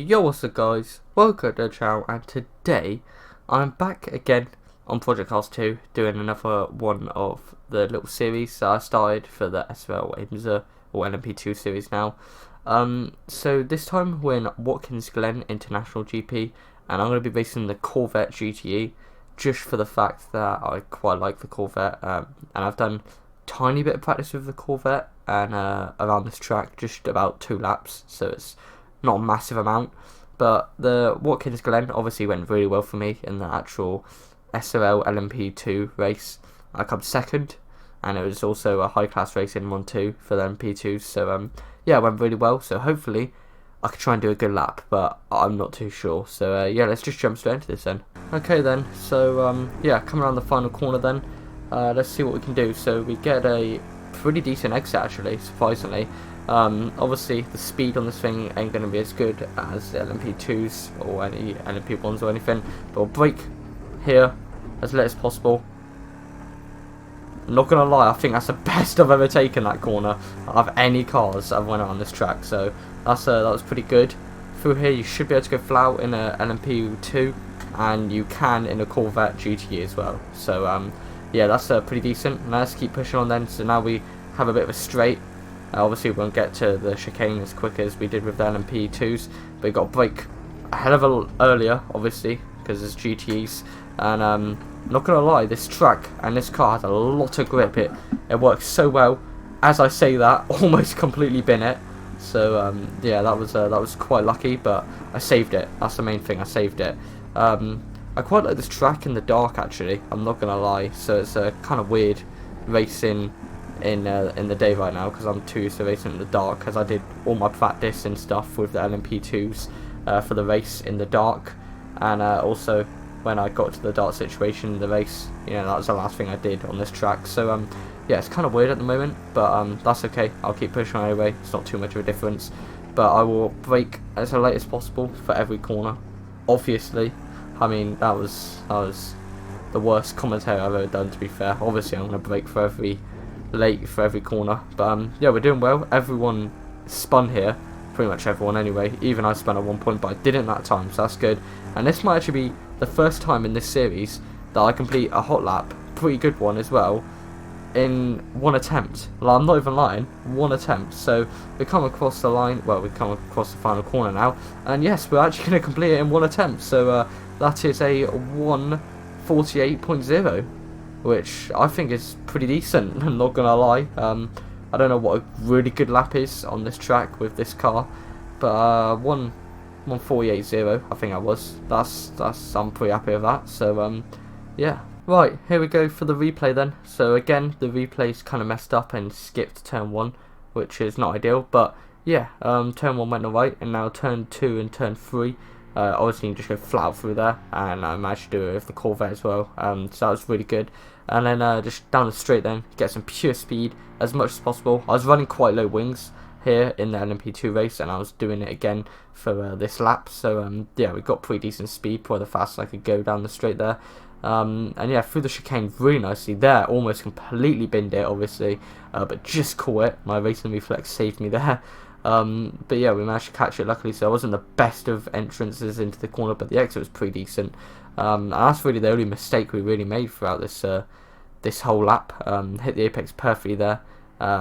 Yo, what's up guys, welcome to the channel, and today I'm back again on Project Cars 2 doing another one of the little series that I started for the SVL Imsa or LMP2 series now. So this time we're in Watkins Glen International GP, and I'm going to be racing the Corvette GTE just for the fact that I quite like the Corvette, and I've done tiny bit of practice with the Corvette and around this track, just about 2 laps, so it's not a massive amount. But the Watkins Glen obviously went really well for me in the actual SOL LMP2 race. I come second, and it was also a high class race in 1-2 for the LMP2, so yeah, it went really well. So hopefully I could try and do a good lap, but I'm not too sure. So yeah, let's just jump straight into this then. Okay then, so yeah, coming around the final corner then, let's see what we can do. So we get a pretty decent exit actually, surprisingly. Obviously the speed on this thing ain't going to be as good as the LMP2s or any LMP1s or anything, but we'll brake here as late as possible. I'm not going to lie, I think that's the best I've ever taken that corner of any cars I've went on this track, so that was pretty good. Through here you should be able to go flat in a LMP2, and you can in a Corvette GTE as well, so yeah, that's pretty decent. Now let's keep pushing on then. So now we have a bit of a straight. Obviously we won't get to the chicane as quick as we did with the LMP2s, but we got to brake a hell of a lot earlier, obviously, because it's GTEs. And not gonna lie, this track and this car has a lot of grip. It works so well. As I say that, almost completely bin it. So yeah, that was quite lucky, but I saved it. That's the main thing. I saved it. I quite like this track in the dark actually, I'm not gonna lie. So it's kind of weird racing in the day right now, because I'm too used to racing in the dark, because I did all my practice and stuff with the LMP2s for the race in the dark, and also when I got to the dark situation in the race, you know, that was the last thing I did on this track. So yeah, it's kind of weird at the moment, but that's okay. I'll keep pushing on anyway. It's not too much of a difference, but I will brake as late as possible for every corner, obviously. I mean, that was the worst commentary I've ever done, to be fair. Obviously I'm going to brake for every corner, but yeah, we're doing well. Everyone spun here, pretty much everyone anyway. Even I spun at one point, but I didn't that time, so that's good. And this might actually be the first time in this series that I complete a hot lap, pretty good one as well, in one attempt. Well, I'm not even lying, one attempt. So we come across the line, well, we come across the final corner now, and yes, we're actually going to complete it in one attempt. So that is a 1:48.0, which I think is pretty decent. I'm not gonna lie. I don't know what a really good lap is on this track with this car, but 1:48.0 I think I was. That's I'm pretty happy with that. So yeah. Right, here we go for the replay then. So again, the replay's kind of messed up and skipped turn 1, which is not ideal, but yeah, turn 1 went alright, and now turn 2 and turn 3. Obviously you can just go flat out through there, and I managed to do it with the Corvette as well, so that was really good. And then just down the straight then, get some pure speed as much as possible. I was running quite low wings here in the LMP2 race, and I was doing it again for this lap, so yeah, we got pretty decent speed, probably the fastest I could go down the straight there. And yeah, through the chicane really nicely there, almost completely binned it obviously, but just caught it. My racing reflex saved me there. But yeah, we managed to catch it luckily, so I wasn't the best of entrances into the corner, but the exit was pretty decent. And that's really the only mistake we really made throughout this whole lap. Hit the apex perfectly there,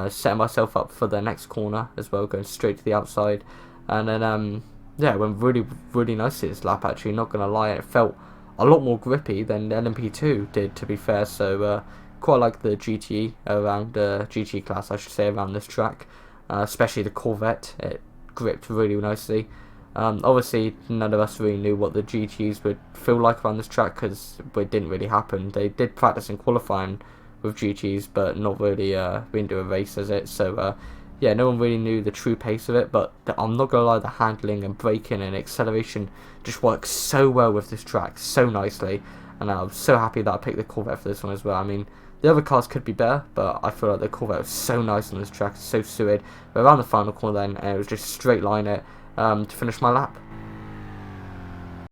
setting myself up for the next corner as well, going straight to the outside. And then yeah, it went really nicely this lap actually, not gonna lie. It felt a lot more grippy than the LMP2 did, to be fair, so quite like the GTE around GTE class I should say around this track. Especially the Corvette, it gripped really nicely. Obviously none of us really knew what the GTEs would feel like around this track, because it didn't really happen. They did practice in qualifying with GTEs, but not really we didn't do a race as it, so yeah, no one really knew the true pace of it. But I'm not gonna lie, the handling and braking and acceleration just works so well with this track, so nicely, and I'm so happy that I picked the Corvette for this one as well. I mean, the other cars could be better, but I feel like the Corvette was so nice on this track, so suited. But around the final corner then, and it was just straight line it to finish my lap.